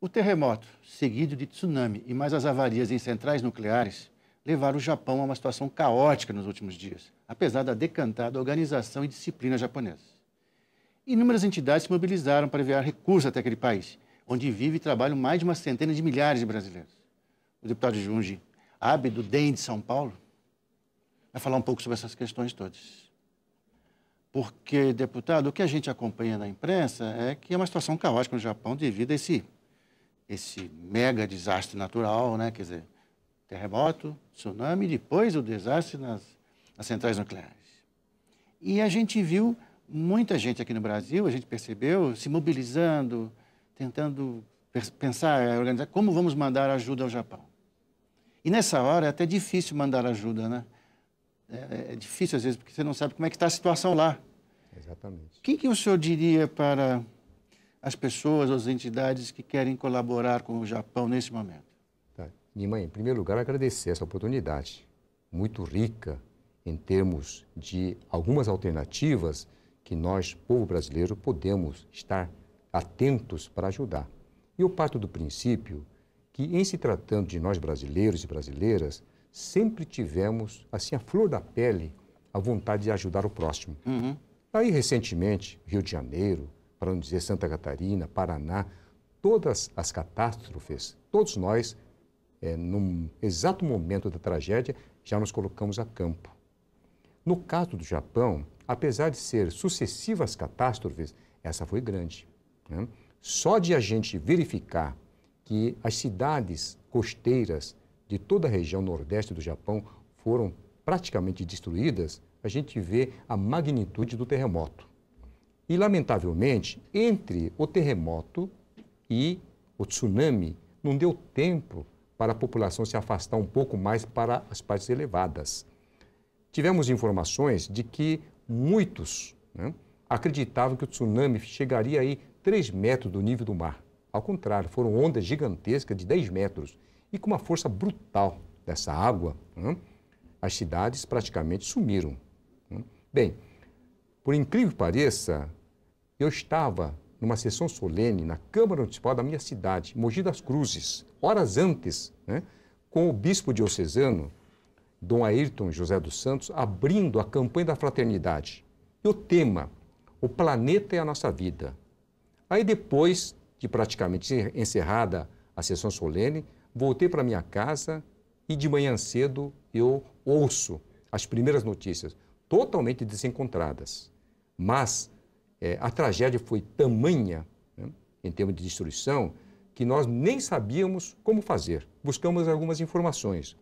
O terremoto, seguido de tsunami e mais as avarias em centrais nucleares, levaram o Japão a uma situação caótica nos últimos dias, apesar da decantada organização e disciplina japonesas. Inúmeras entidades se mobilizaram para enviar recursos até aquele país, onde vive e trabalham mais de uma centena de milhares de brasileiros. O deputado Junji Abe, do DEM de São Paulo, vai falar um pouco sobre essas questões todas. Porque, deputado, o que a gente acompanha na imprensa é que é uma situação caótica no Japão devido a esse mega desastre natural, né? Quer dizer, terremoto, tsunami e depois o desastre nas centrais nucleares. E a gente viu muita gente aqui no Brasil, a gente percebeu, se mobilizando, tentando pensar, organizar como vamos mandar ajuda ao Japão. E nessa hora é até difícil mandar ajuda, né? É difícil às vezes, porque você não sabe como é que está a situação lá. Exatamente. O que o senhor diria para as pessoas, as entidades que querem colaborar com o Japão nesse momento? Tá. Nima, em primeiro lugar, agradecer essa oportunidade, muito rica em termos de algumas alternativas que nós, povo brasileiro, podemos estar atentos para ajudar. E eu parto do princípio que, em se tratando de nós brasileiros e brasileiras, sempre tivemos, assim, a flor da pele, a vontade de ajudar o próximo. Uhum. Aí, recentemente, Rio de Janeiro, para não dizer Santa Catarina, Paraná, todas as catástrofes, todos nós, num exato momento da tragédia, já nos colocamos a campo. No caso do Japão, apesar de ser sucessivas catástrofes, essa foi grande, né? Só de a gente verificar que as cidades costeiras de toda a região nordeste do Japão foram praticamente destruídas, a gente vê a magnitude do terremoto. E, lamentavelmente, entre o terremoto e o tsunami, não deu tempo para a população se afastar um pouco mais para as partes elevadas. Tivemos informações de que muitos, né, acreditavam que o tsunami chegaria aí 3 metros do nível do mar. Ao contrário, foram ondas gigantescas de 10 metros. E com uma força brutal dessa água, né, as cidades praticamente sumiram. Né? Bem, por incrível que pareça, eu estava numa sessão solene na Câmara Municipal da minha cidade, Mogi das Cruzes, horas antes, né, com o bispo diocesano, Dom Ayrton José dos Santos, abrindo a campanha da fraternidade. E o tema, o planeta é a nossa vida. Aí depois de praticamente encerrada a sessão solene, voltei para minha casa e de manhã cedo eu ouço as primeiras notícias, totalmente desencontradas. Mas a tragédia foi tamanha, né, em termos de destruição, que nós nem sabíamos como fazer. Buscamos algumas informações.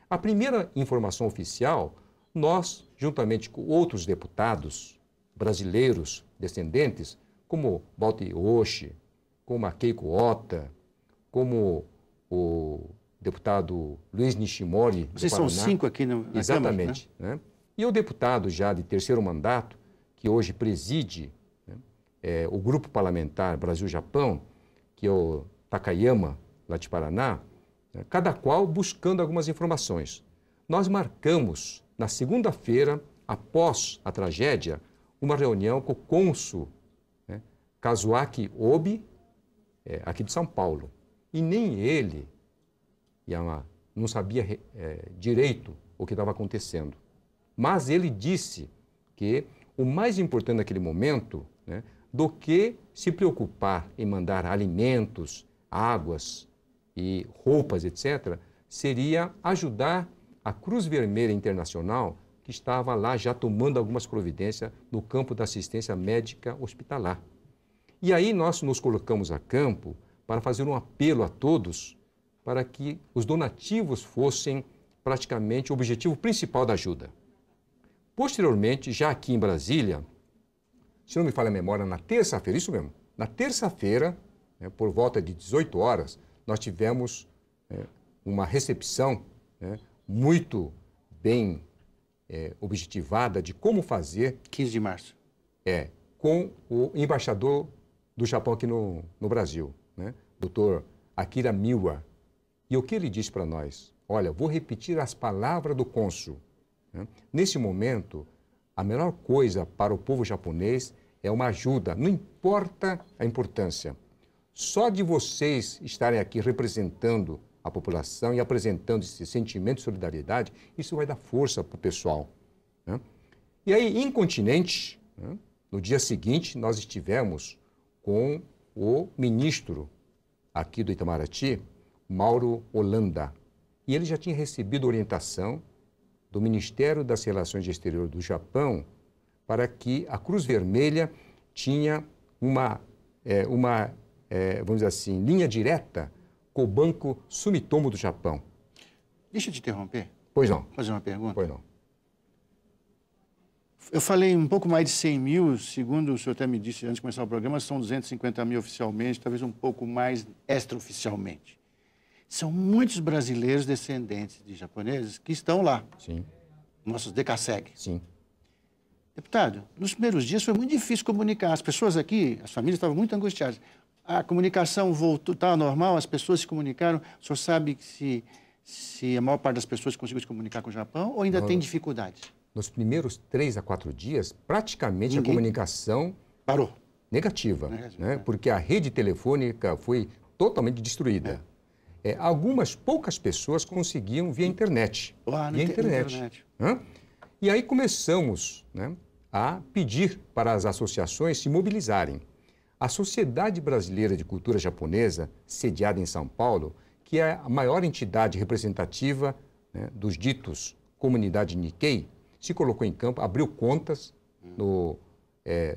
A primeira informação oficial, nós, juntamente com outros deputados brasileiros descendentes, como Walter Oshi, como a Keiko Ota, como o deputado Luiz Nishimori, do Vocês Paraná. são 5 aqui na Exatamente. Câmara, né? E o deputado já de terceiro mandato, que hoje preside, né, o grupo parlamentar Brasil-Japão, que é o Takayama, lá de Paraná, né, cada qual buscando algumas informações. Nós marcamos, na segunda-feira, após a tragédia, uma reunião com o cônsul, né, Kazuaki Obi, aqui de São Paulo. E nem ele não sabia direito o que estava acontecendo. Mas ele disse que o mais importante naquele momento, né, do que se preocupar em mandar alimentos, águas e roupas, etc., seria ajudar a Cruz Vermelha Internacional, que estava lá já tomando algumas providências no campo da assistência médica hospitalar. E aí nós nos colocamos a campo para fazer um apelo a todos para que os donativos fossem praticamente o objetivo principal da ajuda. Posteriormente, já aqui em Brasília, se não me falha a memória, na terça-feira, isso mesmo, na terça-feira, né, por volta de 18 horas, nós tivemos uma recepção, né, muito bem objetivada de como fazer. 15 de março. Com o embaixador do Japão aqui no Brasil, né, Dr. Akira Miwa. E o que ele disse para nós? Olha, vou repetir as palavras do cônsul. Né? Nesse momento, a melhor coisa para o povo japonês é uma ajuda, não importa a importância. Só de vocês estarem aqui representando a população e apresentando esse sentimento de solidariedade, isso vai dar força para o pessoal, né? E aí, incontinente, né, no dia seguinte, nós estivemos com o ministro aqui do Itamaraty, Mauro Holanda, e ele já tinha recebido orientação do Ministério das Relações Exteriores do Japão para que a Cruz Vermelha tinha vamos dizer assim, linha direta com o Banco Sumitomo do Japão. Deixa eu te interromper. Pois não. Fazer uma pergunta. Pois não. Eu falei um pouco mais de 100 mil, segundo o senhor até me disse antes de começar o programa, são 250 mil oficialmente, talvez um pouco mais extraoficialmente. São muitos brasileiros descendentes de japoneses que estão lá. Sim. Nossos DECASEG. Sim. Deputado, nos primeiros dias foi muito difícil comunicar. As pessoas aqui, as famílias estavam muito angustiadas. A comunicação voltou, estava normal, as pessoas se comunicaram. O senhor sabe se a maior parte das pessoas conseguiu se comunicar com o Japão ou ainda tem dificuldades? Nos primeiros 3 a 4 dias, praticamente a comunicação parou. Negativa, né? Porque a rede telefônica foi totalmente destruída. Algumas poucas pessoas conseguiam via internet. Via internet. E aí começamos, né, a pedir para as associações se mobilizarem. A Sociedade Brasileira de Cultura Japonesa, sediada em São Paulo, que é a maior entidade representativa, né, dos ditos comunidade Nikkei, se colocou em campo, abriu contas no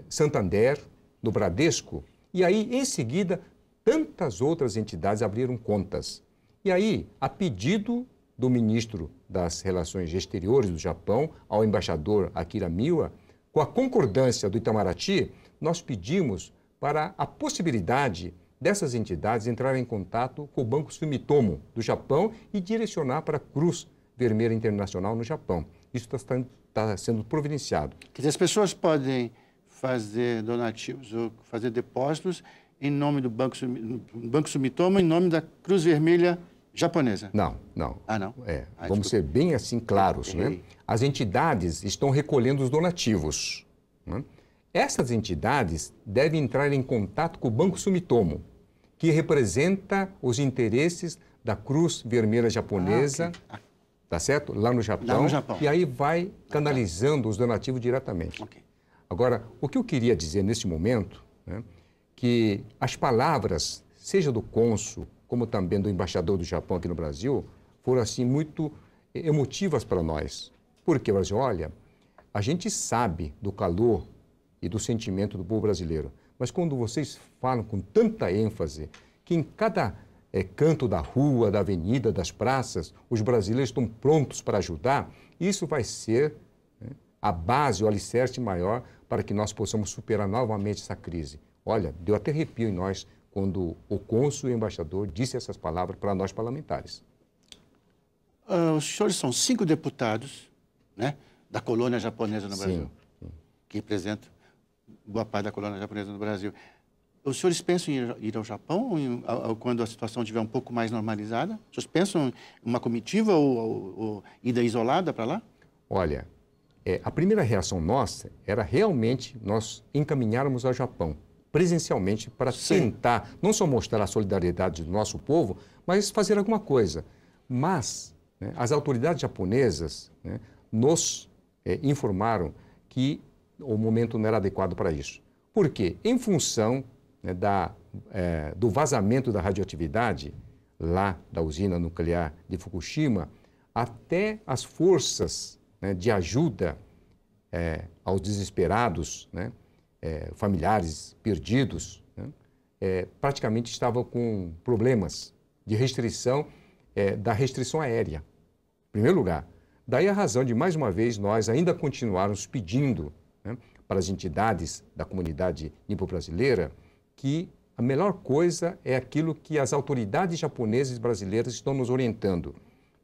Santander, no Bradesco, e aí, em seguida, tantas outras entidades abriram contas. E aí, a pedido do ministro das Relações Exteriores do Japão, ao embaixador Akira Miwa, com a concordância do Itamaraty, nós pedimos para a possibilidade dessas entidades entrarem em contato com o Banco Sumitomo do Japão e direcionar para a Cruz Vermelha Internacional no Japão. Isso está sendo providenciado. Quer dizer, as pessoas podem fazer donativos ou fazer depósitos em nome do Banco Sumitomo, em nome da Cruz Vermelha japonesa? Não, não. Ah, não? Vamos ser bem assim claros, né? As entidades estão recolhendo os donativos, né? Essas entidades devem entrar em contato com o Banco Sumitomo, que representa os interesses da Cruz Vermelha japonesa, tá certo? Lá no Japão. Lá no Japão. E aí vai canalizando os donativos diretamente. Agora, o que eu queria dizer nesse momento, né, que as palavras, seja do cônsul, como também do embaixador do Japão aqui no Brasil, foram assim muito emotivas para nós. Porque, Brasil, olha, a gente sabe do calor e do sentimento do povo brasileiro, mas quando vocês falam com tanta ênfase que em cada canto da rua, da avenida, das praças, os brasileiros estão prontos para ajudar, isso vai ser, né, a base, o alicerce maior para que nós possamos superar novamente essa crise. Olha, deu até arrepio em nós quando o cônsul e o embaixador disse essas palavras para nós parlamentares. Os senhores são 5 deputados, né, da colônia japonesa no Brasil, que representam boa parte da colônia japonesa no Brasil. Os senhores pensam em ir ao Japão quando a situação estiver um pouco mais normalizada? Os senhores pensam em uma comitiva ou ida isolada para lá? Olha, a primeira reação nossa era realmente nós encaminharmos ao Japão, presencialmente, para tentar não só mostrar a solidariedade do nosso povo, mas fazer alguma coisa. Mas, né, as autoridades japonesas, né, nos informaram que o momento não era adequado para isso. Por quê? Em função, né, do vazamento da radioatividade lá da usina nuclear de Fukushima, até as forças, né, de ajuda aos desesperados, né, familiares perdidos, né, praticamente estavam com problemas de restrição, da restrição aérea, em primeiro lugar. Daí a razão de, mais uma vez, nós ainda continuarmos pedindo, né, para as entidades da comunidade nipo-brasileira que a melhor coisa é aquilo que as autoridades japonesas e brasileiras estão nos orientando.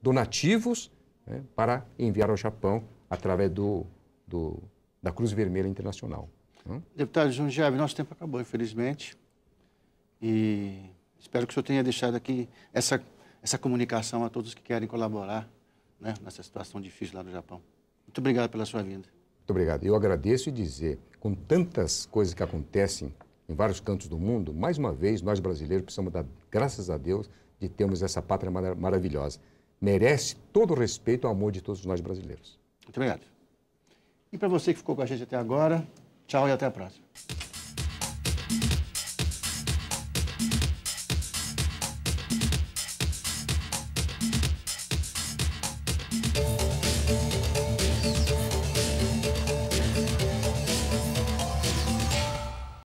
Donativos, né, para enviar ao Japão através da Cruz Vermelha Internacional. Deputado João Giave, nosso tempo acabou, infelizmente. E espero que o senhor tenha deixado aqui essa comunicação a todos que querem colaborar, né, nessa situação difícil lá no Japão. Muito obrigado pela sua vinda. Muito obrigado. Eu agradeço e dizer, com tantas coisas que acontecem em vários cantos do mundo, mais uma vez, nós brasileiros precisamos dar graças a Deus de termos essa pátria maravilhosa. Merece todo o respeito e o amor de todos nós brasileiros. Muito obrigado. E para você que ficou com a gente até agora, tchau e até a próxima.